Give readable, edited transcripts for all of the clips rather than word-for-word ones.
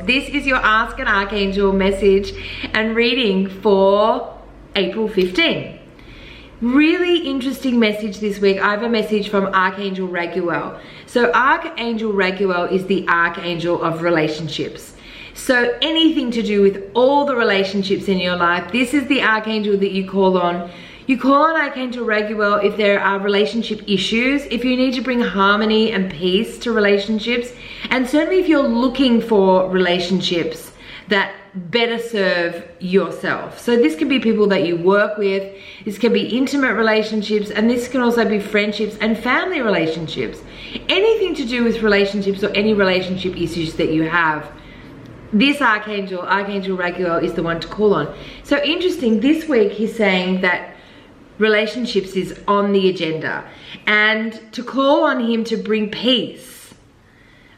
This is your Ask an Archangel message and reading for April 15. Really interesting message this week. I have a message from Archangel Raguel. So Archangel Raguel is the Archangel of relationships. So anything to do with all the relationships in your life, this is the Archangel that you call on. You call on Archangel Raguel if there are relationship issues, if you need to bring harmony and peace to relationships, and certainly if you're looking for relationships that better serve yourself. So this can be people that you work with, this can be intimate relationships, and this can also be friendships and family relationships. Anything to do with relationships or any relationship issues that you have, this Archangel Raguel, is the one to call on. So interesting, this week he's saying that relationships is on the agenda and to call on him to bring peace,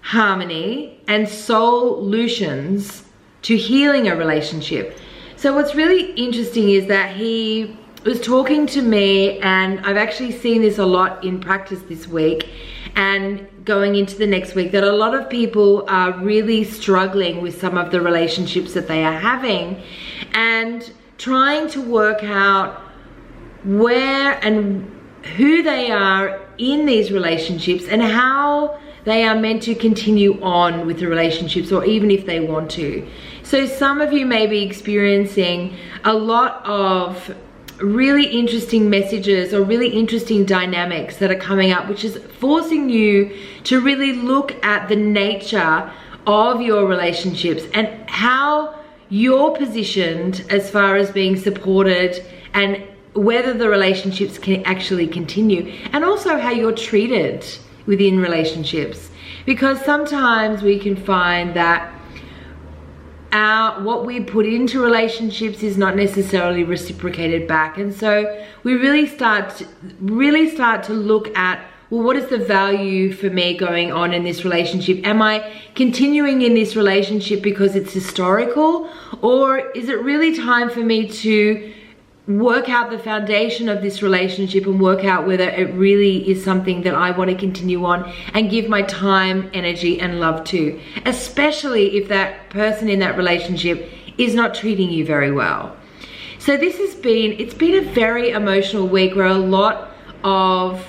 harmony, and solutions to healing a relationship. So what's really interesting is that he was talking to me, and I've actually seen this a lot in practice this week and going into the next week, that a lot of people are really struggling with some of the relationships that they are having and trying to work out where and who they are in these relationships and how they are meant to continue on with the relationships, or even if they want to. So some of you may be experiencing a lot of really interesting messages or really interesting dynamics that are coming up, which is forcing you to really look at the nature of your relationships and how you're positioned as far as being supported and whether the relationships can actually continue, and also how you're treated within relationships. Because sometimes we can find that what we put into relationships is not necessarily reciprocated back, and so we really start to look at, well, what is the value for me going on in this relationship? Am I continuing in this relationship because it's historical, or is it really time for me to work out the foundation of this relationship and work out whether it really is something that I want to continue on and give my time, energy, and love to, especially if that person in that relationship is not treating you very well. So it's been a very emotional week where a lot of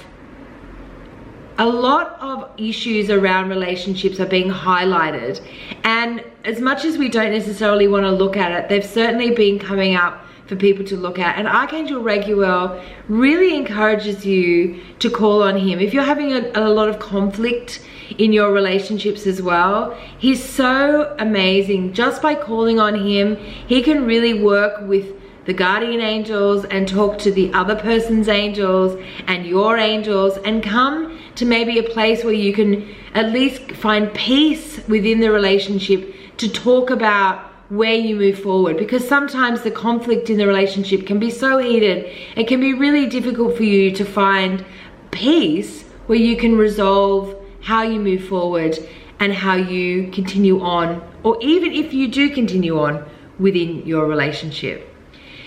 issues around relationships are being highlighted, and as much as we don't necessarily want to look at it, they've certainly been coming up for people to look at. And Archangel Raguel really encourages you to call on him. If you're having a lot of conflict in your relationships as well, he's so amazing. Just by calling on him, he can really work with the guardian angels and talk to the other person's angels and your angels and come to maybe a place where you can at least find peace within the relationship to talk about where you move forward. Because sometimes the conflict in the relationship can be so heated, it can be really difficult for you to find peace where you can resolve how you move forward and how you continue on, or even if you do continue on within your relationship.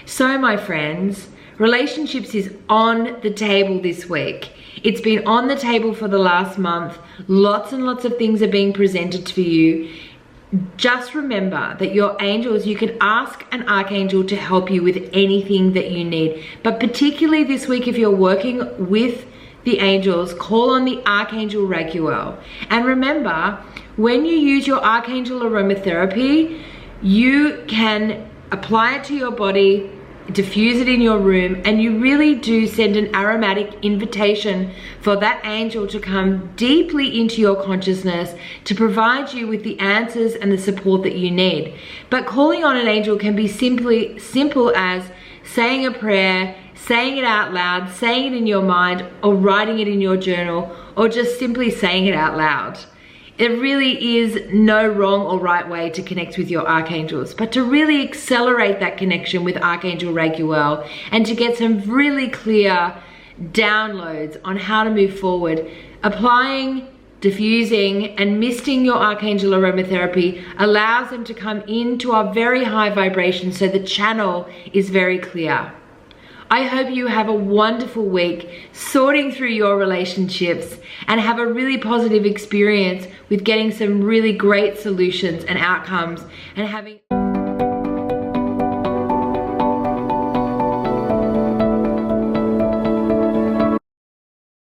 So my friends, relationships is on the table this week. It's been on the table for the last month. Lots and lots of things are being presented to you. Just remember that your angels, you can ask an archangel to help you with anything that you need. But particularly this week, if you're working with the angels, call on the Archangel Raguel. And remember, when you use your Archangel aromatherapy, you can apply it to your body, diffuse it in your room, and you really do send an aromatic invitation for that angel to come deeply into your consciousness to provide you with the answers and the support that you need. But calling on an angel can be simple as saying a prayer, saying it out loud, saying it in your mind, or writing it in your journal, or just simply saying it out loud. There really is no wrong or right way to connect with your archangels, but to really accelerate that connection with Archangel Raguel and to get some really clear downloads on how to move forward, applying, diffusing, and misting your Archangel aromatherapy allows them to come into our very high vibration so the channel is very clear. I hope you have a wonderful week sorting through your relationships and have a really positive experience with getting some really great solutions and outcomes and having